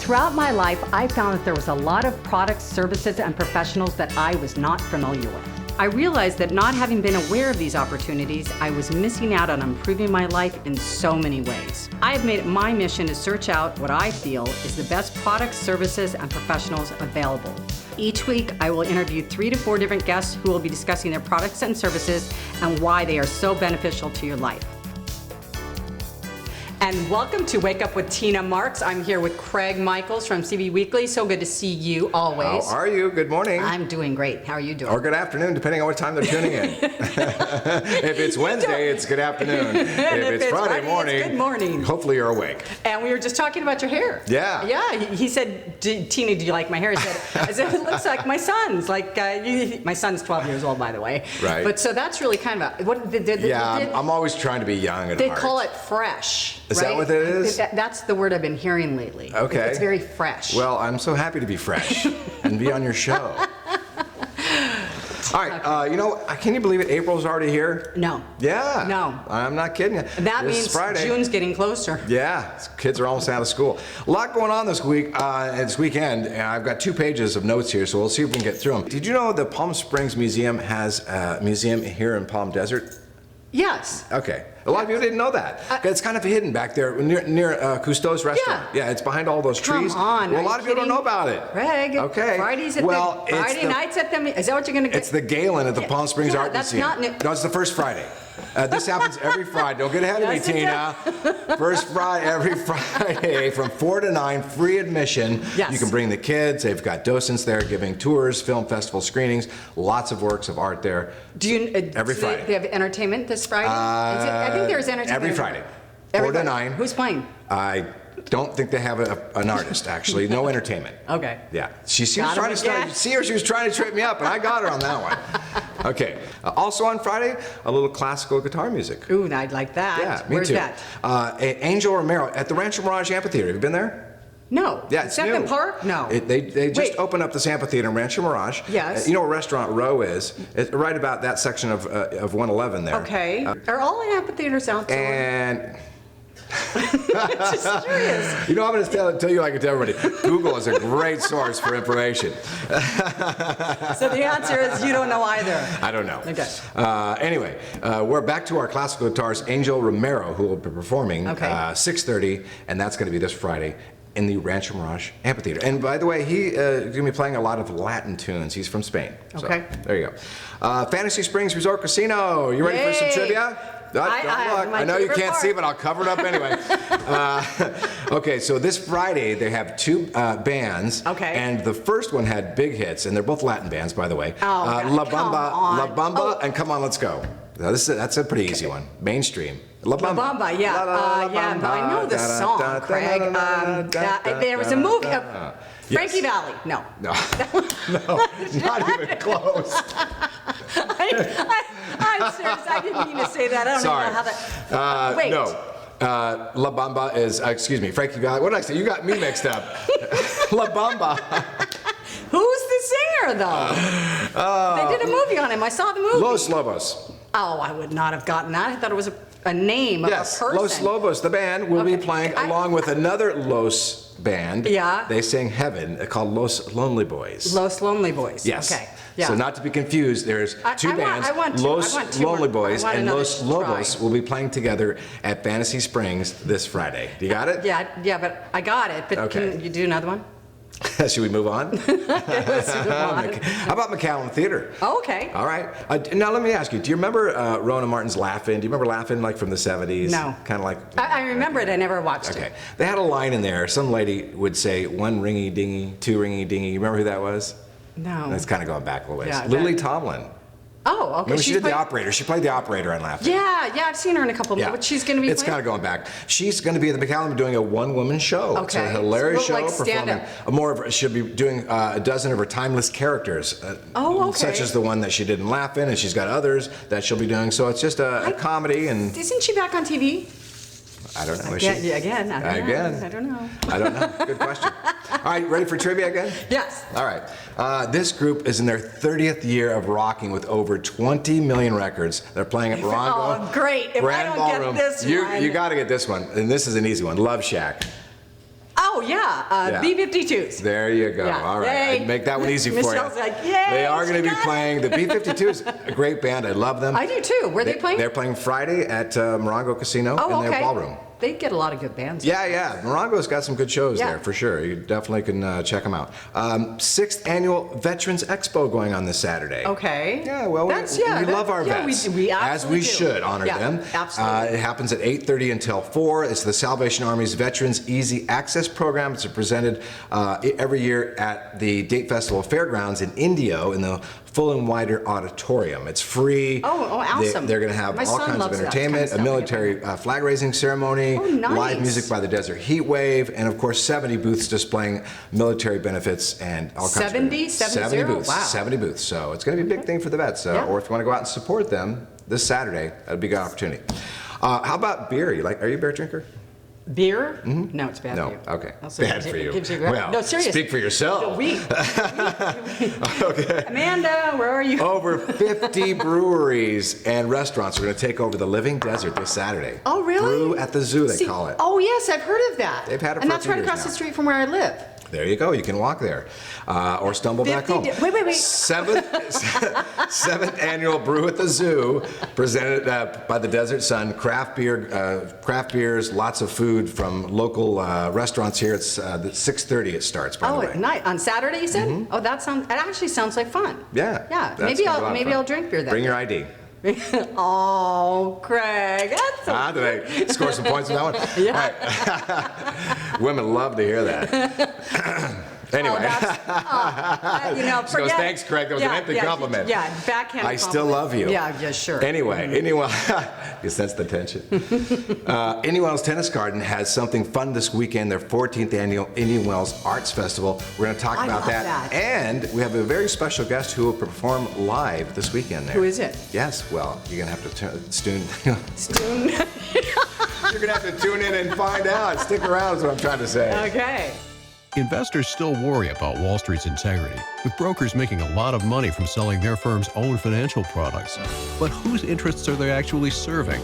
Throughout my life, I found that there was a lot of products, services, and professionals that I was not familiar with. I realized that not having been aware of these opportunities, I was missing out on improving my life in so many ways. I have made it my mission to search out what I feel is the best products, services, and professionals available. Each week, I will interview 3 to 4 different guests who will be discussing their products and services and why they are so beneficial to your life. And welcome to Wake Up with Tina Marks. I'm here with Craig Michaels from CV Weekly. So good to see you always. How are you? Good morning. I'm doing great. How are you doing? Or good afternoon, depending on what time they're tuning in. If it's Wednesday, it's good afternoon. If it's Friday morning, it's good morning. Hopefully you're awake. And we were just talking about your hair. Yeah. Yeah. He said, "Tina, do you like my hair?" I said, "It looks like my son's. My son's 12 years old, by the way." Right. But so that's really kind of I'm always trying to be young at They heart. call it fresh. Is right? that what it is? That's the word I've been hearing lately. Okay. It's very fresh. Well, I'm so happy to be fresh and be on your show. All right, can you believe it? April's already here? No. Yeah. No. I'm not kidding you. That This means is Friday. June's getting closer. Yeah, kids are almost out of school. A lot going on this week, this weekend, and I've got 2 pages of notes here, so we'll see if we can get through them. Did you know the Palm Springs Museum has a museum here in Palm Desert? Yes. Okay. A lot of people didn't know that. It's kind of hidden back there near Cousteau's restaurant. Yeah, it's behind all those trees. Come on. Well, a lot of people don't know about it. Craig. Okay. Friday nights at the. Is that what you're going to get? It's the Galen at the Palm Springs Art Museum. That's not new. No, it's the first Friday. This happens every Friday. Don't get ahead of me, Tina. First Friday, every Friday from 4 to 9, free admission. Yes. You can bring the kids. They've got docents there giving tours, film festival screenings, lots of works of art there. Every Friday. They have entertainment this Friday? I think there's entertainment. Every Friday. 4 to 9. Who's playing? I don't think they have an artist, actually. No entertainment. Okay. Yeah. She was trying to trip me up, and I got her on that one. Okay. Also on Friday, a little classical guitar music. Ooh, I'd like that. Yeah, me Where's too. that? Angel Romero at the Rancho Mirage Amphitheater. Have you been there? No. Yeah, it's Is that new. the park? No. They just opened up this amphitheater in Rancho Mirage. Yes. You know where Restaurant Row is? It's right about that section of 111 there. Okay. Are all amphitheaters outdoor? And Just curious. I'm going to tell you like I tell everybody. Google is a great source for information. So the answer is you don't know either. I don't know. Okay. Anyway, we're back to our classical guitarist, Angel Romero, who will be performing 6:30, and that's going to be this Friday in the Rancho Mirage Amphitheater. And by the way, he's going to be playing a lot of Latin tunes. He's from Spain. Okay. So, there you go. Fantasy Springs Resort Casino. You ready for some trivia? I know you can't see, but I'll cover it up anyway. Okay, so this Friday they have 2 bands. Okay. And the first one had big hits, and they're both Latin bands, by the way. Oh, La come Bamba, on. La Bamba, and Come On, Let's Go. Now, that's a pretty easy one. Mainstream. La Bamba. La Bamba, yeah. But I know the song, Craig. There was a movie. Frankie Valli. No. No, not even close. I'm serious. I didn't mean to say that. I don't Sorry. know how that. Wait. No. La Bamba is, excuse me, Frankie Valli. What did I say? You got me mixed up. La Bamba. Who's the singer, though? They did a movie on him. I saw the movie. Los Lobos. Oh, I would not have gotten that. I thought it was a name of a person. Los Lobos, the band, will be playing along with another Los band. Yeah. They sing Heaven, called Los Lonely Boys. Los Lonely Boys. Yes. Okay. Yeah. So not to be confused, there's 2 bands. Los Lonely Boys and Los Lobos will be playing together at Fantasy Springs this Friday. You got it? Yeah, but I got it. But can you do another one? Should we move on? Let's move on. How about McCallum Theater? Oh, okay. All right. Now let me ask you, do you remember Rona Martin's Laugh-In? Do you remember Laugh-In like from the 70s? No. Kind of like... I remember it. I never watched it. Okay. They had a line in there. Some lady would say, 1 ringy dingy, 2 ringy dingy. You remember who that was? No. That's kind of going back a little ways. Yeah, Lily Tomlin. Oh, okay. Remember she did the operator. She played the operator on Laugh-In. Yeah, I've seen her in a couple of but she's going to be It's kind of going back. She's going to be at the McCallum doing a 1-woman show. Okay. It's a hilarious show. Like performing she'll be doing a dozen of her timeless characters. Such as the one that she did in Laugh-In, and she's got others that she'll be doing. So it's just a comedy. And isn't she back on TV? I don't know. Again. I don't know. Good question. All right, ready for trivia again? Yes. All right. This group is in their 30th year of rocking with over 20 million records. They're playing at Morongo. Oh, great. If Grand I don't Ballroom. get this one. You got to get this one. And this is an easy one. Love Shack. Oh, Oh, yeah. Yeah. B-52s. There you go. Yeah. All right. Yay. I'd make that one easy for Michelle's you. like, yay, They are going to she be got it. playing. The B-52s, a great band. I love them. I do too. Where are they playing? They're playing Friday at Morongo Casino Oh, in okay. their ballroom. They get a lot of good bands. Yeah. Morongo's got some good shows Yeah. there, for sure. You definitely can check them out. 6th Annual Veterans Expo going on this Saturday. Okay. Yeah, well, we that- love our yeah, vets. we as we absolutely do. should honor Yeah, them. absolutely. It happens at 8:30 until 4. It's the Salvation Army's Veterans Easy Access Program. It's presented every year at the Date Festival Fairgrounds in Indio in the Full and Wider Auditorium. It's free. Oh, awesome. They're going to have My all son kinds of loves that kind of entertainment, stuff. a military flag raising ceremony, Oh, nice. live music by the Desert Heat Wave, and of course 70 booths displaying military benefits and all kinds 70? of 70? booths. Wow. 70 booths. So it's going to be a big thing for the vets. Yeah. Or if you want to go out and support them this Saturday, that'd be a good opportunity. How about beer? Are you a beer drinker? Beer? No, it's bad No. for you. Okay. Also, Bad for you. Gives you Well, no, seriously. speak for yourself. Okay. Amanda, where are you? Over 50 breweries and restaurants are going to take over the Living Desert this Saturday. Oh, really? Brew at the Zoo, they See, call it. Oh, yes, I've heard of that. They've had it And for a that's few right years across now. the street from where I live. There you go. You can walk there or stumble back 50 home. wait. 7th Annual Brew at the Zoo, presented by the Desert Sun. Craft beers, lots of food from local restaurants here. It's 6:30 it starts, by the Oh, way. at night. On Saturday, you said? Oh, that actually sounds like fun. Yeah. Yeah. that's Maybe gonna be a lot of maybe fun. I'll drink beer then. Bring your ID. Oh, Craig, that's so Did I score some points on that one? Yeah. All right. Women love to hear that. Anyway. She She goes, thanks, Craig. That was an empty compliment. Yeah, backhand I still love you. Yeah, sure. Anyway, Indian you sense the tension. Indian Wells Tennis Garden has something fun this weekend, their 14th annual Indian Wells Arts Festival. We're going to talk I about love that. that. And we have a very special guest who will perform live this weekend there. Who is it? Yes, well, you're going to have to tune. Stoon. You're going to have to tune in and find out. Stick around is what I'm trying to say. Okay. Investors still worry about Wall Street's integrity, with brokers making a lot of money from selling their firm's own financial products. But whose interests are they actually serving?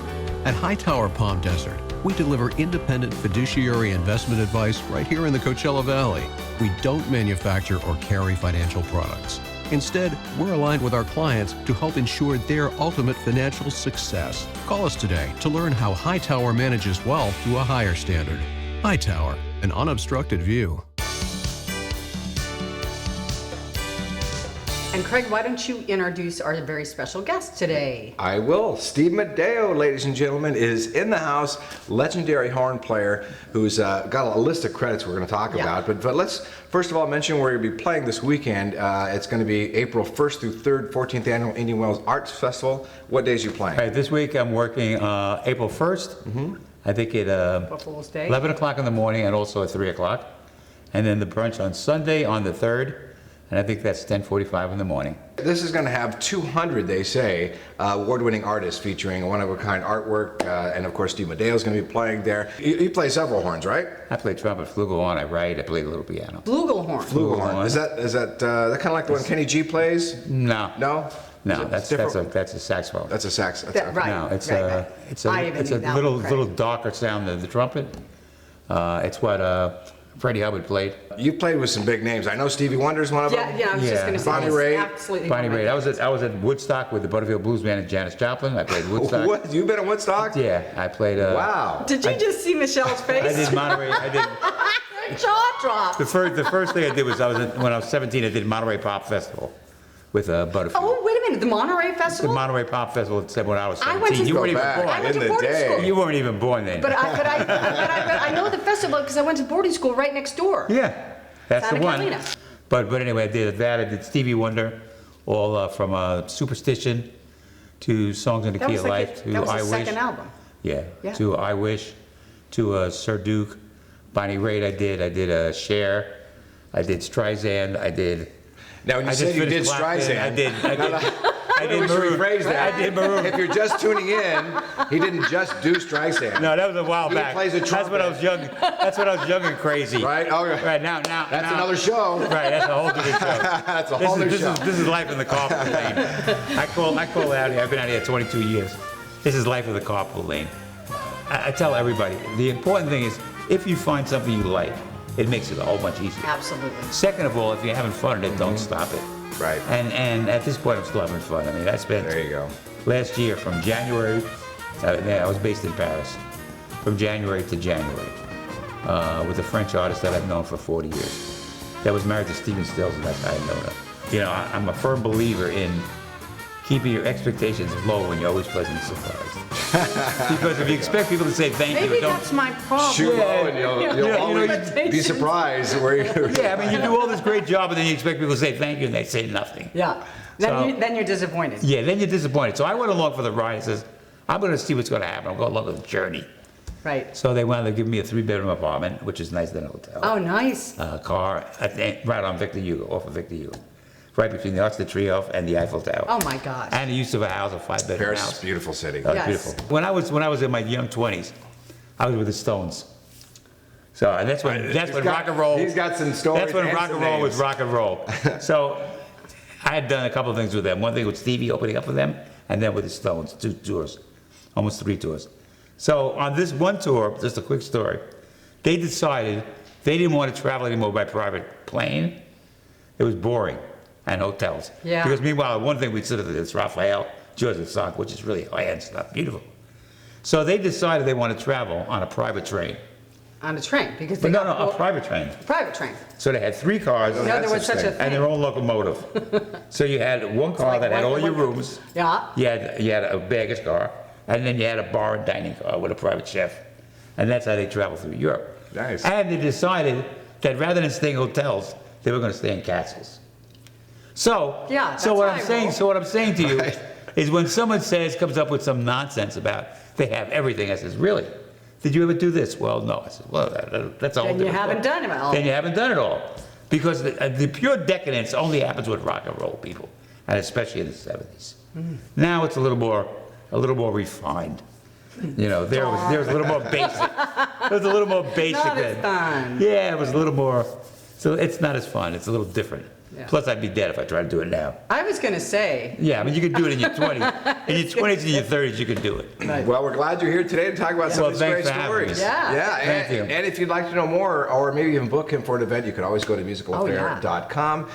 At Hightower Palm Desert, we deliver independent fiduciary investment advice right here in the Coachella Valley. We don't manufacture or carry financial products. Instead, we're aligned with our clients to help ensure their ultimate financial success. Call us today to learn how Hightower manages wealth to a higher standard. Hightower, an unobstructed view. And Craig, why don't you introduce our very special guest today? I will. Steve Madeo, ladies and gentlemen, is in the house. Legendary horn player who's got a list of credits we're going to talk Yeah. about. But let's first of all mention where you'll be playing this weekend. It's going to be April 1st through 3rd, 14th Annual Indian Wells Arts Festival. What days are you playing? All right, this week I'm working April 1st. I think at Fool's Day. 11 o'clock in the morning and also at 3 o'clock. And then the brunch on Sunday on the 3rd. And I think that's 10:45 in the morning. This is going to have 200, they say, award-winning artists featuring one-of-a-kind artwork. And of course, Steve Madeo is going to be playing there. You play several horns, right? I play trumpet, flugelhorn, I write, I play a little piano. Flugelhorn. Flugelhorn. Is that kind of like the one Kenny G plays? No. No? No, that's a saxophone. That's a sax. That's, That- right. No, it's right. it's I a even it's a knew that little one, Craig. little darker sound than the trumpet. It's what Freddie Hubbard played. You played with some big names. I know Stevie Wonder's one of them. Yeah, I was just Yeah. going to say Bonnie he's Raitt. absolutely Bonnie one of Raitt. my I was at Woodstock with the Butterfield Blues Band and Janis Joplin. I played Woodstock. What? You've been at Woodstock? Yeah, I played. Wow. Did you just see Michelle's face? I did Monterey. I did. Her jaw dropped. The first thing I did was when I was 17. I did Monterey Pop Festival with Butterfield. Oh, wait a minute. The Monterey The Festival? Monterey Pop Festival said when I was I 17. went to- You weren't Go even back. born. I went In to the boarding day. school. You weren't even born then. But I know the festival because I went to boarding school right next door. Yeah, that's Santa the one. Catalina. But anyway, I did that. I did Stevie Wonder, all from Superstition to Songs in the That Key was of like Life a, to that was I the Wish. second album. Yeah, Yeah. to I Wish, to Sir Duke, Bonnie Raitt. I did Cher, I did Streisand. I did. Now, when you I say just you did finished Clapton, Streisand, I did. I did we should Maroon. rephrase that. I did Maroon. If you're just tuning in, he didn't just do Streisand. No, that was a while He back. plays a That's when I trumpet. was young. That's when I was young and crazy. Right? Okay. Right now. That's now- another show. Right, that's a whole different show. That's a whole new show. This is life in the carpool lane. I call it out here. I've been out here 22 years. This is life of the carpool lane. I tell everybody, the important thing is if you find something you like, it makes it a whole bunch easier. Absolutely. Second of all, if you're having fun in it, don't stop it. Right. And at this point, I'm still having fun. I mean, I spent There you go. last year from January, I was based in Paris, from January to January, with a French artist that I've known for 40 years. That was married to Stephen Stills, and that's how I know her. You know, I'm a firm believer in keeping your expectations low when you're always pleasantly surprised. Because if you expect people to say thank you, Maybe don't. that's my problem. Shoot low and you'll Yeah, always be surprised where you. Yeah, I mean, you do all this great job, and then you expect people to say thank you, and they say nothing. Yeah. Then you're disappointed. Yeah, then you're disappointed. So I went along for the ride and says, I'm going to see what's going to happen. I'm going along with the journey. Right. So they wound up giving me a 3-bedroom apartment, which is nicer than a hotel. Oh, nice. Car, right on Victor Hugo, off of Victor Hugo. Right between the Arc de Triomphe and the Eiffel Tower. Oh my gosh. And the use of a house, a 5-bedroom Paris house. is a beautiful city. Oh, it's Yes. beautiful. When I was in my young 20s, I was with the Stones. So and that's when rock and roll. He's got some stories. That's when and rock some and roll was names. rock and roll. So I had done a couple of things with them. One thing with Stevie opening up for them, and then with the Stones, 2 tours, almost 3 tours. So on this one tour, just a quick story, they decided they didn't want to travel anymore by private plane. It was boring, and hotels. Yeah. Because meanwhile, one thing we said is this Raphael, George and Song, which is really high-end stuff, beautiful. So they decided they want to travel on a private train. On a train because But they no, got a private train. private train. So they had 3 cars. No, there was such a thing. And their own locomotive. So you had one car like that had one- all your one- rooms. Yeah. You had a baggage car, and then you had a bar and dining car with a private chef. And that's how they traveled through Europe. Nice. And they decided that rather than staying in hotels, they were going to stay in castles. So, Yeah, that's so what how I'm I saying, roll. so what I'm saying to you Right. is when someone comes up with some nonsense about they have everything, I says, really? Did you ever do this? Well, no. I said, well, that's all. Then you haven't done it all. Then you haven't done it all. Because the pure decadence only happens with rock and roll people, and especially in the 70s. Now it's a little more refined. You know, there was a little more basic. It was a little more basic. Not as fun. Yeah, it was a little more. So it's not as fun. It's a little different. Yeah. Plus, I'd be dead if I tried to do it now. I was going to say, Yeah, I mean, you can do it in your 20s. In your 20s and your 30s, you can do it. Well, we're glad you're here today to talk about some Well, of these great thanks for having stories. me. Yeah. Yeah. Thank you. And if you'd like to know more, or maybe even book him for an event, you can always go to yeah. musicalaffair.com.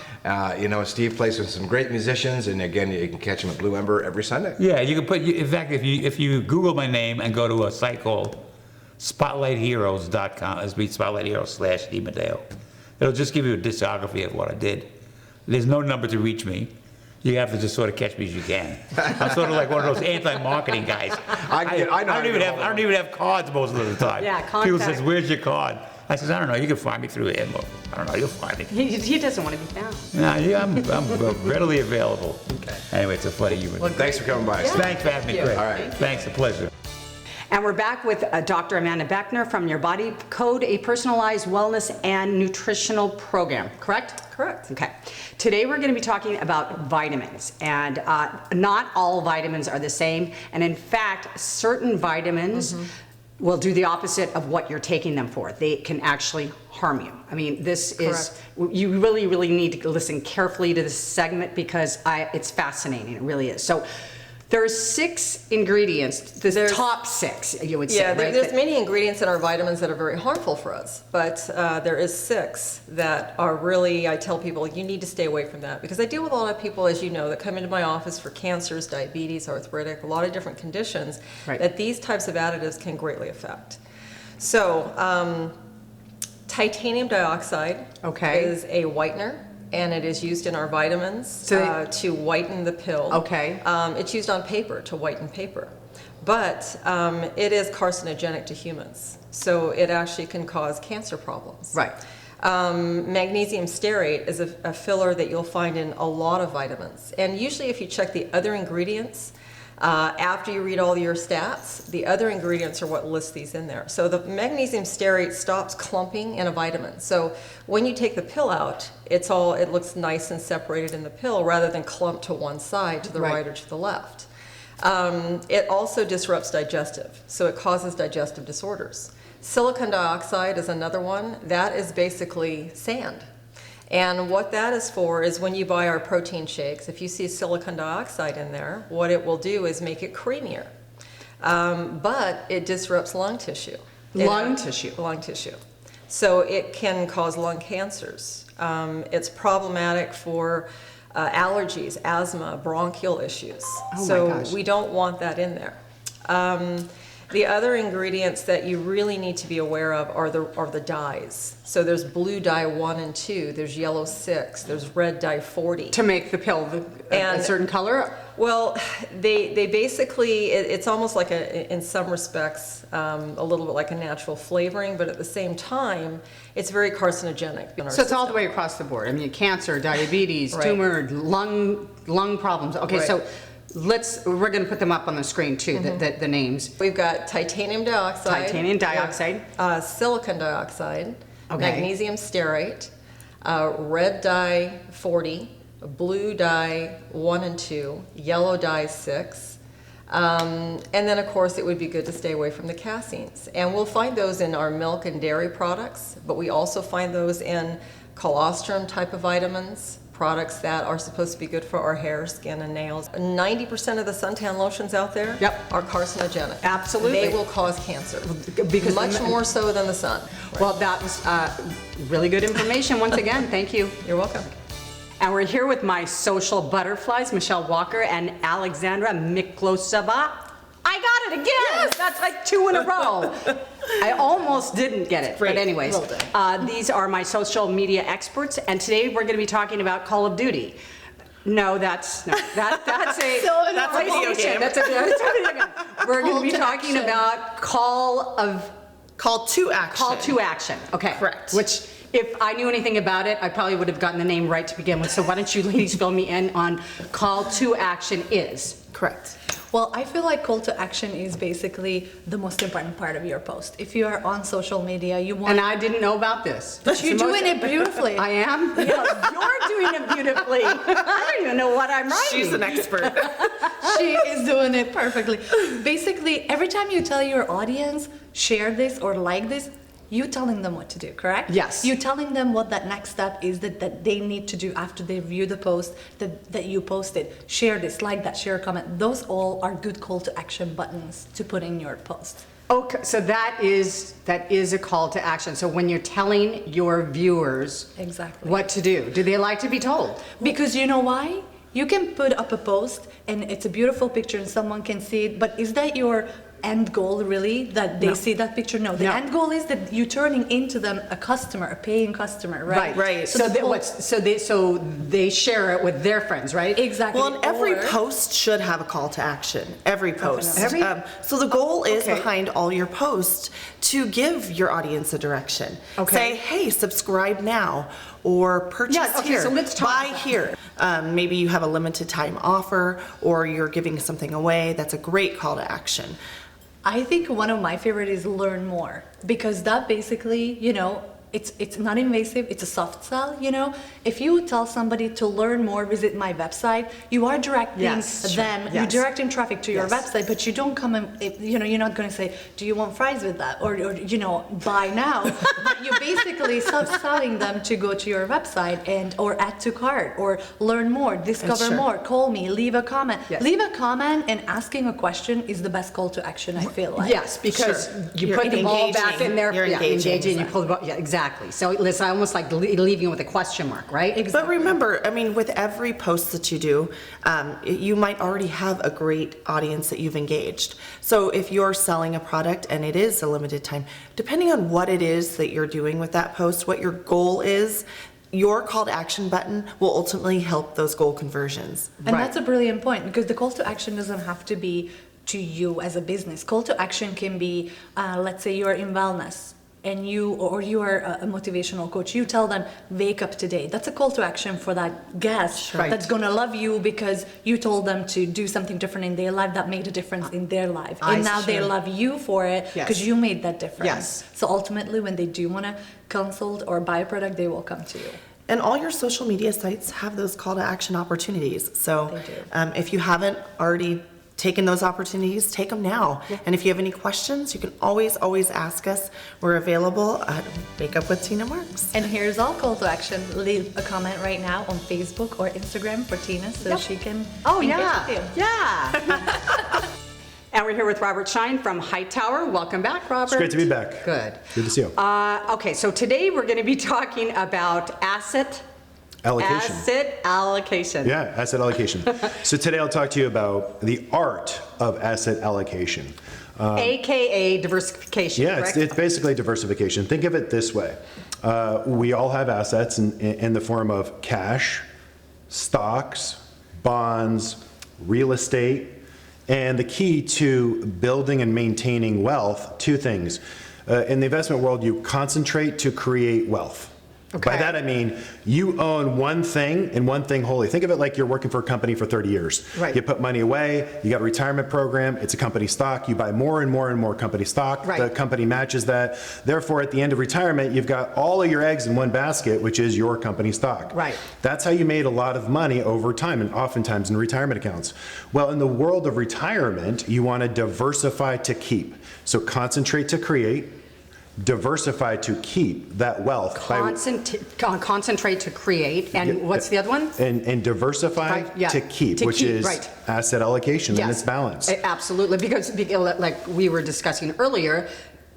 You know, Steve plays with some great musicians, and again, you can catch him at Blue Ember every Sunday. Yeah, you can put. In fact, if you Google my name and go to a site called SpotlightHeroes.com, it's Spotlight Heroes /DiMatteo. It'll just give you a discography of what I did. There's no number to reach me. You have to just sort of catch me as you can. I'm sort of like one of those anti-marketing guys. I don't even have cards most of the time. Yeah, People contact. says, "Where's your card?" I says, "I don't know. You can find me through Inbox. I don't know. You'll find me." he doesn't want to be found. Nah, yeah, I'm readily available. Okay. Anyway, it's a funny human. Thanks for coming by. Yeah. Steve. Thanks for having me, Thank you. Craig. All right. Thanks, a pleasure. And we're back with Dr. Amanda Beckner from Your Body Code, a personalized wellness and nutritional program, correct? Correct. Okay. Today we're going to be talking about vitamins, and not all vitamins are the same. And in fact, certain vitamins will do the opposite of what you're taking them for. They can actually harm you. I mean, this is, you really, really need to listen carefully to this segment because it's fascinating. It really is. So there's 6 ingredients, the top 6, you would say, Yeah, right? there's many ingredients in our vitamins that are very harmful for us, but there is 6 that are really, I tell people, you need to stay away from that, because I deal with a lot of people, as you know, that come into my office for cancers, diabetes, arthritic, a lot of different conditions, Right. that these types of additives can greatly affect. So, titanium dioxide Okay. is a whitener, and it is used in our vitamins to whiten the pill. Okay. It's used on paper to whiten paper, but it is carcinogenic to humans, so it actually can cause cancer problems. Right. Magnesium stearate is a filler that you'll find in a lot of vitamins, and usually if you check the other ingredients, after you read all your stats, the other ingredients are what lists these in there. So the magnesium stearate stops clumping in a vitamin. So when you take the pill out, it looks nice and separated in the pill rather than clumped to one side, to the Right. right or to the left. It also disrupts digestive, so it causes digestive disorders. Silicon dioxide is another one. That is basically sand. And what that is for is when you buy our protein shakes, if you see silicon dioxide in there, what it will do is make it creamier. But it disrupts lung tissue. Lung tissue? Lung tissue. So it can cause lung cancers. It's problematic for allergies, asthma, bronchial issues. Oh my So gosh. we don't want that in there. The other ingredients that you really need to be aware of are the dyes. So there's blue dye 1 and 2, there's yellow 6, there's red dye 40. To make the pill a And- certain color? Well, they basically, it's almost like in some respects, a little bit like a natural flavoring, but at the same time, it's very carcinogenic. in our So it's all the system. way across the board. I mean, cancer, diabetes, Right. tumor, lung problems. Okay, Right. so we're going to put them up on the screen too, the names. We've got titanium dioxide. Titanium dioxide. Silicon dioxide. Okay. Magnesium stearate. Red dye 40. Blue dye 1 and 2. Yellow dye 6. And then, of course, it would be good to stay away from the caseins. And we'll find those in our milk and dairy products, but we also find those in colostrum type of vitamins, products that are supposed to be good for our hair, skin, and nails. 90% of the suntan lotions out there Yep. are carcinogenic. Absolutely. They will cause cancer. because much the- more so than the sun. Well, that was really good information. Once again, thank you. You're welcome. And we're here with my social butterflies, Michelle Walker and Alexandra Miklosova. I got it again. That's like 2 in a row. I almost didn't get it, Great. but anyways, Well done. these are my social media experts, and today we're going to be talking about Call of Duty. No, that's a That's a video PlayStation. game. That's a video game. We're going to be Call to talking action. about Call to action. to Action. Okay. Correct. Which, if I knew anything about it, I probably would have gotten the name right to begin with. So why don't you ladies fill me in on Call to Action is? Correct. Well, I feel like call to action is basically the most important part of your post. If you are on social media, you want. And I didn't know about this. But you're doing it beautifully. I am? Yeah, you're doing it beautifully. I don't even know what I'm writing. She's an expert. She is doing it perfectly. Basically, every time you tell your audience, share this or like this, you telling them what to do, correct? Yes. You telling them what that next step is that they need to do after they view the post that you posted. Share this, like that, share a comment. Those all are good call to action buttons to put in your post. Okay, so that is a call to action. So when you're telling your viewers Exactly. what to do they like to be told? Because you know why? You can put up a post and it's a beautiful picture and someone can see it, but is that your end goal really, that they No. see that picture? No, the No. end goal is that you're turning into them a customer, a paying customer, right? Right. So the they, whole- so they share it with their friends, right? Exactly. Well, and every Or- post should have a call to action. Every post. Every- So the goal is Okay. behind all your posts to give your audience a direction. Okay. Say, hey, subscribe now, or purchase Yeah, okay, here, so let's talk buy about here. Maybe you have a limited time offer, or you're giving something away. That's a great call to action. I think one of my favorite is learn more, because that basically, it's not invasive, it's a soft sell, If you tell somebody to learn more, visit my website, you are directing Yes, sure. them, Yes. you're directing traffic to your Yes. website, but you don't come and, you're not going to say, do you want fries with that? Or buy now. But you're basically selling them to go to your website or add to cart, or learn more, discover Sure. more, call me, leave a comment. Yes. Leave a comment and asking a question is the best call to action, I feel like. Yes, because Sure. you You're put the ball back engaging. in there. You're yeah, engaging, you pull the ball. Yeah, exactly. So listen, I almost like leaving it with a question mark, right? But remember, with every post that you do, you might already have a great audience that you've engaged. So if you're selling a product and it is a limited time, depending on what it is that you're doing with that post, what your goal is, your call to action button will ultimately help those goal conversions. And Right. that's a brilliant point, because the call to action doesn't have to be to you as a business. Call to action can be, let's say you're in wellness and you are a motivational coach. You tell them, wake up today. That's a call to action for that guest Right. that's going to love you because you told them to do something different in their life that made a difference in their life. And now they sure. love you for it Yes. because you made that difference. Yes. So ultimately, when they do want to consult or buy a product, they will come to you. And all your social media sites have those call to action opportunities. So They do. if you haven't already taken those opportunities, take them now. And if you have any questions, you can always ask us. We're available at Makeup with Tina Marks. And here's our call to action. Leave a comment right now on Facebook or Instagram for Tina so she can Oh engage yeah, with you. yeah. And we're here with Robert Schein from Hightower. Welcome back, Robert. It's great to be back. Good. Good to see you. Okay, so today we're going to be talking about asset Allocation. allocation. Yeah, asset allocation. So today I'll talk to you about the art of asset allocation. AKA diversification, Yeah, correct? it's basically diversification. Think of it this way. We all have assets in the form of cash, stocks, bonds, real estate, and the key to building and maintaining wealth, two things. In the investment world, you concentrate to create wealth. Okay. By that I mean you own one thing and one thing wholly. Think of it like you're working for a company for 30 years. Right. You put money away, you got a retirement program, it's a company stock, you buy more and more and more company stock, Right. the company matches that. Therefore, at the end of retirement, you've got all of your eggs in one basket, which is your company stock. Right. That's how you made a lot of money over time, and oftentimes in retirement accounts. Well, in the world of retirement, you want to diversify to keep. So concentrate to create, diversify to keep that wealth. Concentrate to create, and what's the other one? And diversify Right, yeah. to keep, To which keep, is right. asset allocation and its balance. Absolutely, because like we were discussing earlier,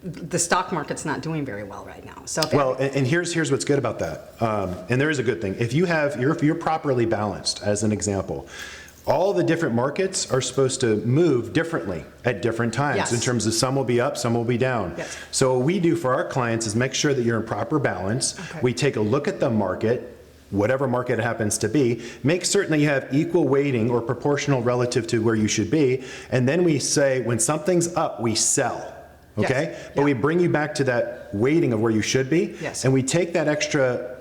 the stock market's not doing very well right now. So Well, and here's what's good about that. And there is a good thing. If you're properly balanced, as an example, all the different markets are supposed to move differently at different times Yes. in terms of some will be up, some will be down. Yes. So what we do for our clients is make sure that you're in proper balance. Okay. We take a look at the market, whatever market it happens to be, make certain that you have equal weighting or proportional relative to where you should be, and then we say when something's up, we sell. Okay? Yes. But Yeah. we bring you back to that weighting of where you should be, Yes. and we take that extra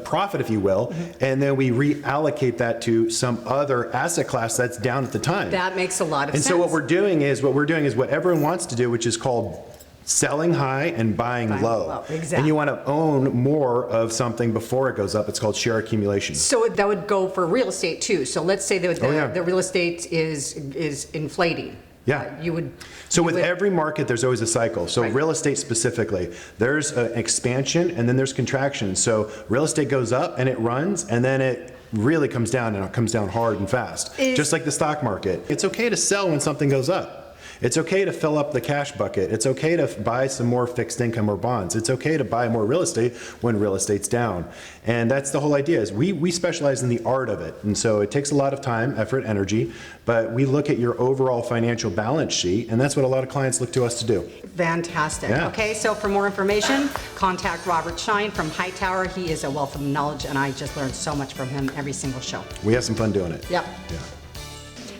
profit, if you will, and then we reallocate that to some other asset class that's down at the time. that makes a lot of And sense. so what we're doing is what everyone wants to do, which is called selling high and buying Buying low. low, exactly. And you want to own more of something before it goes up. It's called share accumulation. So that would go for real estate too. So let's say that Oh, yeah. the real estate is inflating. Yeah. You would. So you with would- every market, there's always a cycle. So Right. real estate specifically, there's an expansion and then there's contraction. So real estate goes up and it runs, and then it really comes down, and it comes down hard and fast. Just like the stock market. It's okay to sell when something goes up. It's okay to fill up the cash bucket. It's okay to buy some more fixed income or bonds. It's okay to buy more real estate when real estate's down. And that's the whole idea, is we specialize in the art of it. And so it takes a lot of time, effort, energy, but we look at your overall financial balance sheet, and that's what a lot of clients look to us to do. Fantastic. Yeah. Okay, so for more information, contact Robert Schein from Hightower. He is a wealth of knowledge, and I just learned so much from him every single show. We have some fun doing it. Yep. Yeah.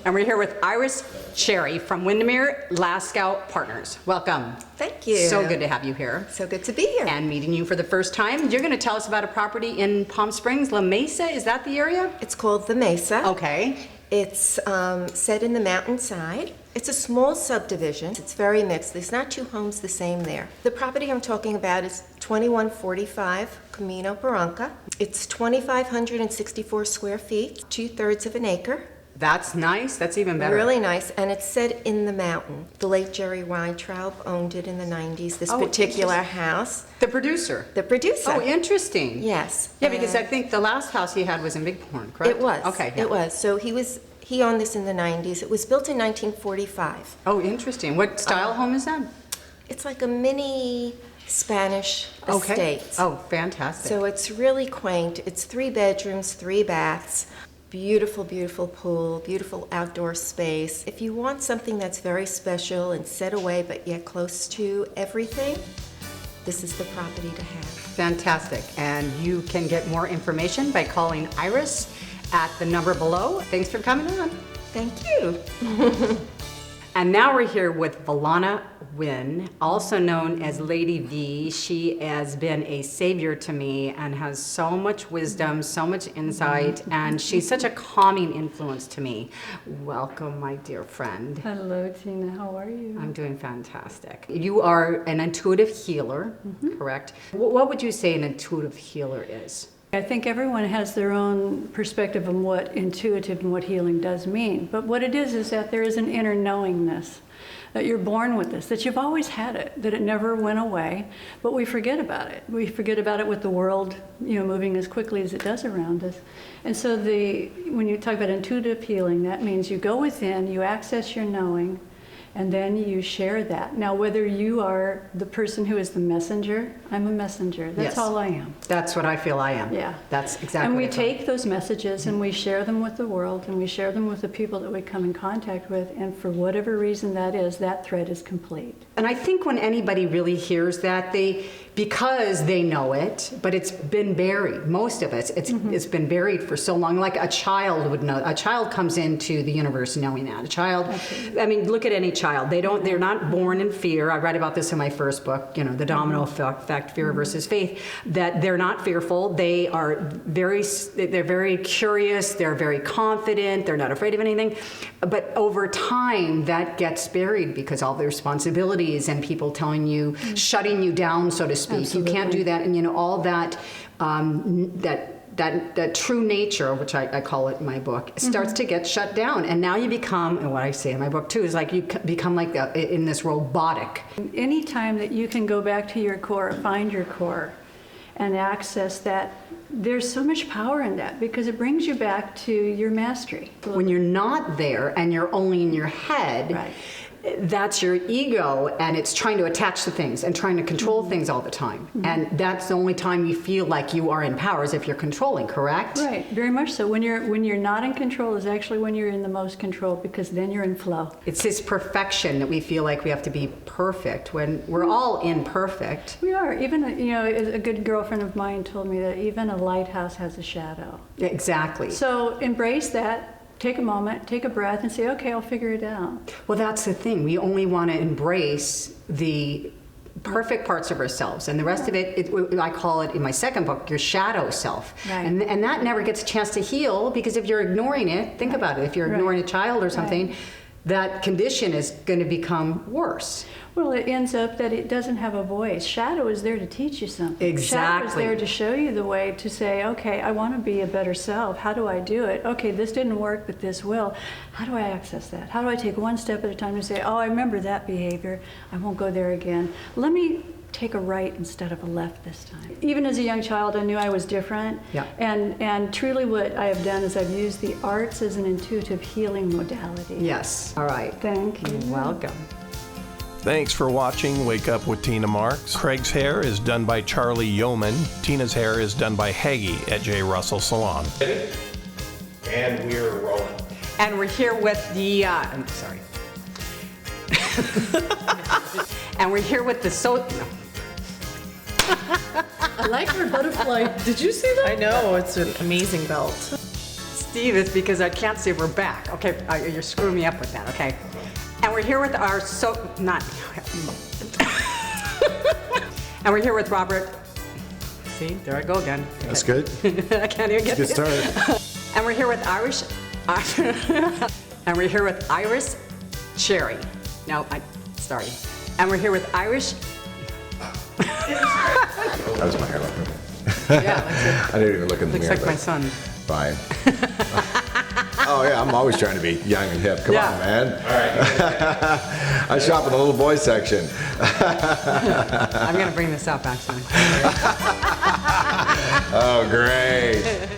And we're here with Iris Cherry from Windermere Lascaux Partners. Welcome. Thank you. So good to have you here. So good to be here. And meeting you for the first time. You're going to tell us about a property in Palm Springs, La Mesa. Is that the area? It's called the Mesa. Okay. It's set in the mountainside. It's a small subdivision. It's very mixed. There's not two homes the same there. The property I'm talking about is 2145 Camino Barranca. It's 2,564 square feet, 2/3 of an acre. That's nice. That's even better. Really nice, and it's set in the mountain. The late Jerry Weintraub owned it in the 90s, this Oh, particular interesting. house. The producer. The producer. Oh, interesting. Yes. Yeah, because I and- think the last house he had was in Bighorn, correct? It was. Okay. yeah. It was. So he owned this in the 90s. It was built in 1945. Oh, interesting. What style home is that? It's like a mini Spanish Okay. estate. Oh, fantastic. So it's really quaint. It's 3 bedrooms, 3 baths. Beautiful, beautiful pool, beautiful outdoor space. If you want something that's very special and set away but yet close to everything, this is the property to have. Fantastic. And you can get more information by calling Iris at the number below. Thanks for coming on. Thank you. And now we're here with Valana Wynn, also known as Lady V. She has been a savior to me and has so much wisdom, so much insight, and she's such a calming influence to me. Welcome, my dear friend. Hello, Tina. How are you? I'm doing fantastic. You are an intuitive healer, correct? What would you say an intuitive healer is? I think everyone has their own perspective on what intuitive and what healing does mean. But what it is that there is an inner knowingness, that you're born with this, that you've always had it, that it never went away, but we forget about it. We forget about it with the world, moving as quickly as it does around us. And so when you talk about intuitive healing, that means you go within, you access your knowing, And then you share that. Now, whether you are the person who is the messenger, I'm a messenger. That's Yes. all I am. That's what I feel I am. Yeah. That's exactly And we what I feel. take those messages and we share them with the world and we share them with the people that we come in contact with. And for whatever reason that is, that thread is complete. And I think when anybody really hears that, because they know it, but it's been buried. Most of us, it's been buried for so long. Like a child would know. A child comes into the universe knowing that. A child, I mean, look at any child. They're not born in fear. I write about this in my first book, The Domino Effect, Fear versus Faith, that they're not fearful. They're very curious. They're very confident. They're not afraid of anything. But over time, that gets buried because all the responsibilities and people telling you, shutting you down, so to speak. Absolutely. You can't do that. And all that, that true nature, which I call it in my book, starts to get shut down. And now you become, and what I say in my book too, is like you become like in this robotic. Anytime that you can go back to your core, find your core, and access that, there's so much power in that because it brings you back to your mastery. When you're not there and you're only in your head, Right. that's your ego, and it's trying to attach to things and trying to control things all the time. And that's the only time you feel like you are in power, is if you're controlling, correct? Right, very much so. When you're not in control is actually when you're in the most control, because then you're in flow. It's this perfection that we feel like we have to be perfect when we're all imperfect. We are. Even, a good girlfriend of mine told me that even a lighthouse has a shadow. Exactly. So embrace that. Take a moment, take a breath, and say, okay, I'll figure it out. Well, that's the thing. We only want to embrace the perfect parts of ourselves, and the rest of it, I call it in my second book, your shadow self. Right. And that never gets a chance to heal, because if you're ignoring it, think about it. If you're ignoring a child or something, that condition is going to become worse. Well, it ends up that it doesn't have a voice. Shadow is there to teach you something. Exactly. Shadow is there to show you the way, to say, okay, I want to be a better self. How do I do it? Okay, this didn't work, but this will. How do I access that? How do I take one step at a time to say, oh, I remember that behavior. I won't go there again. Let me take a right instead of a left this time. Even as a young child, I knew I was different. Yeah. And truly what I have done is I've used the arts as an intuitive healing modality. Yes. All right. Thank you. You're welcome. Thanks for watching Wake Up with Tina Marks. Craig's hair is done by Charlie Yeoman. Tina's hair is done by Haggy at J. Russell Salon. And we're rolling. And we're here with the, I'm sorry. And we're here with the no. I like her butterfly. Did you see that? I know, it's an amazing belt. Steve, it's because I can't see we're back. Okay, you're screwing me up with that, okay? And we're here with our and we're here with Robert. See, there I go again. That's good. I can't even get Good start. And we're here with and we're here with Iris Cherry. No, sorry. And we're here with Irish. That was my hair. Yeah, I didn't even look in the looks mirror. like my son. Fine. Oh yeah, I'm always trying to be young and hip. Come on, man. All right. I shop in the little boy section. I'm gonna bring this up actually. Oh, great.